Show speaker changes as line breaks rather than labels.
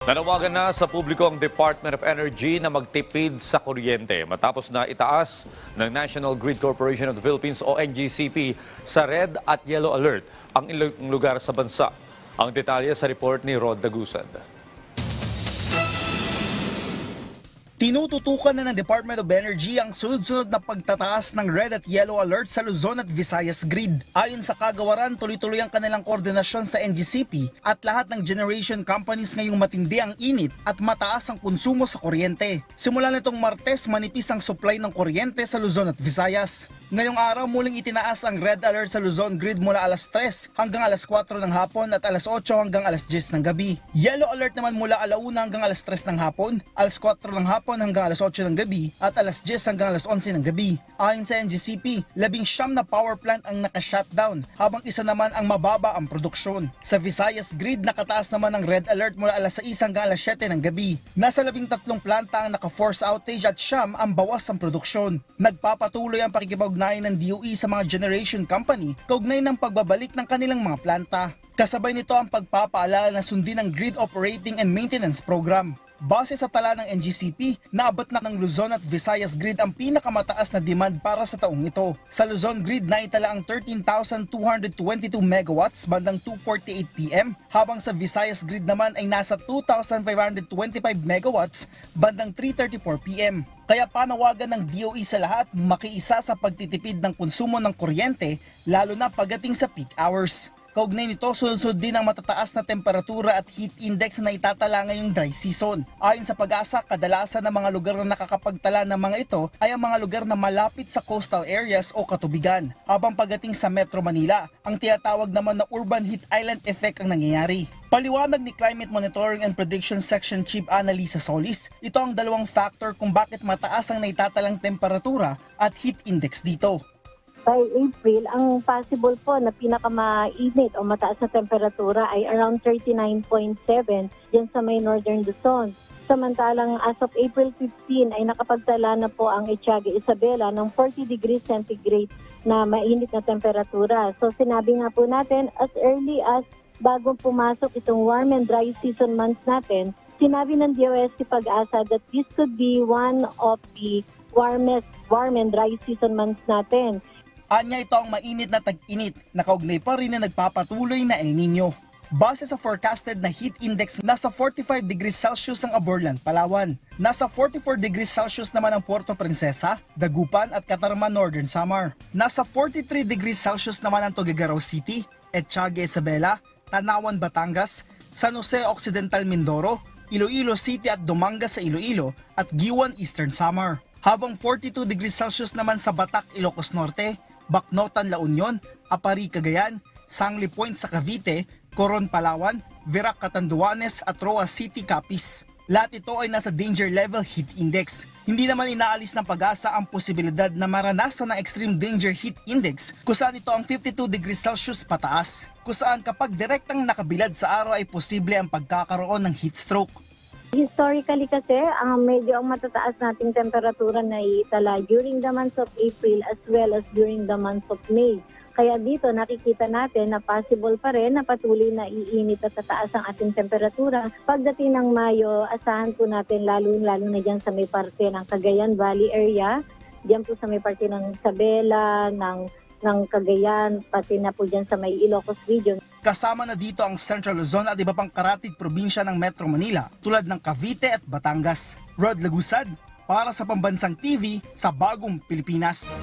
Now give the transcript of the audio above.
Nanawagan na sa publiko ang Department of Energy na magtipid sa kuryente matapos na itaas ng National Grid Corporation of the Philippines o NGCP sa red at yellow alert ang ilang lugar sa bansa. Ang detalye sa report ni Rod Dagusad.
Tinututukan na ng Department of Energy ang sunod-sunod na pagtataas ng red at yellow alert sa Luzon at Visayas grid. Ayon sa kagawaran, tuloy-tuloy ang kanilang koordinasyon sa NGCP at lahat ng generation companies ngayong matindi ang init at mataas ang konsumo sa kuryente. Simula nitong Martes, manipis ang supply ng kuryente sa Luzon at Visayas. Ngayong araw, muling itinaas ang red alert sa Luzon grid mula alas 3 hanggang alas 4 ng hapon at alas 8 hanggang alas 10 ng gabi. Yellow alert naman mula alauna hanggang alas 3 ng hapon, alas 4 ng hapon hanggang alas 8 ng gabi at alas 10 hanggang alas 11 ng gabi. Ayon sa NGCP, 19 na power plant ang naka-shutdown habang isa naman ang mababa ang produksyon. Sa Visayas grid, nakataas naman ang red alert mula alas 6 hanggang alas 7 ng gabi. Nasa 13 planta ang naka-force outage at siyam ang bawas ang produksyon. Nagpapatuloy ang pakikipag-ugnayan ng DOE sa mga generation company kaugnay ng pagbabalik ng kanilang mga planta. Kasabay nito ang pagpapaalala na sundin ang Grid Operating and Maintenance Program. Base sa tala ng NGCP, naabot na ng Luzon at Visayas grid ang pinakamataas na demand para sa taong ito. Sa Luzon grid, naitala ang 13,222 megawatts bandang 2:48 PM, habang sa Visayas grid naman ay nasa 2,525 megawatts bandang 3:34 PM. Kaya panawagan ng DOE sa lahat makiisa sa pagtitipid ng konsumo ng kuryente, lalo na pagdating sa peak hours. Kaugnay nito, sunod-sunod din ang matataas na temperatura at heat index na itatala ngayong dry season. Ayon sa Pag-asa, kadalasan ng mga lugar na nakakapagtala ng mga ito ay ang mga lugar na malapit sa coastal areas o katubigan. Habang pagdating sa Metro Manila, ang tinatawag naman na urban heat island effect ang nangyayari. Paliwanag ni Climate Monitoring and Prediction Section Chief Annalisa Solis, ito ang dalawang factor kung bakit mataas ang naitatalang temperatura at heat index dito.
By April, ang possible po na pinakamainit o mataas na temperatura ay around 39.7 dyan sa may Northern Luzon. Samantalang as of April 15 ay nakapagtala na po ang Etiaga Isabela ng 40 degrees centigrade na mainit na temperatura. So sinabi nga po natin as early as bago pumasok itong warm and dry season months natin, sinabi ng DOST Pag-asa that this could be one of the warm and dry season months natin.
Anya ito ang mainit na tag-init na kaugnay pa rin na nagpapatuloy na El Nino. Base sa forecasted na heat index, nasa 45 degrees Celsius ang Aborlan, Palawan. Nasa 44 degrees Celsius naman ang Puerto Princesa, Dagupan at Catarman, Northern Samar. Nasa 43 degrees Celsius naman ang Tuguegarao City, Etiaga Isabela, Tanawan, Batangas, San Jose Occidental, Mindoro, Iloilo City at Dumangas sa Iloilo at Giwan, Eastern Samar. Habang 42 degrees Celsius naman sa Batac, Ilocos Norte, Bacnotan, La Union, Apari, Cagayan, Sangli Point sa Cavite, Coron, Palawan, Virac, Catanduanes at Roa City, Capiz. Lahat ito ay nasa danger level heat index. Hindi naman inaalis ng Pag-asa ang posibilidad na maranasan ng extreme danger heat index kung saan ito ang 52 degrees Celsius pataas, kung saan kapag direktang nakabilad sa araw ay posible ang pagkakaroon ng heat stroke.
Historically kasi, medyo ang matataas nating temperatura na itala during the months of April as well as during the months of May. Kaya dito nakikita natin na possible pa rin na patuloy na iinit at tataas ang ating temperatura. Pagdating ng Mayo, asahan po natin lalo na dyan sa may parte ng Cagayan Valley area, dyan po sa may parte ng Isabela, ng Cagayan, pati na po dyan sa may Ilocos region.
Kasama na dito ang Central Luzon at iba pang karatig probinsya ng Metro Manila tulad ng Cavite at Batangas. Rod Dagusad para sa Pambansang TV sa Bagong Pilipinas.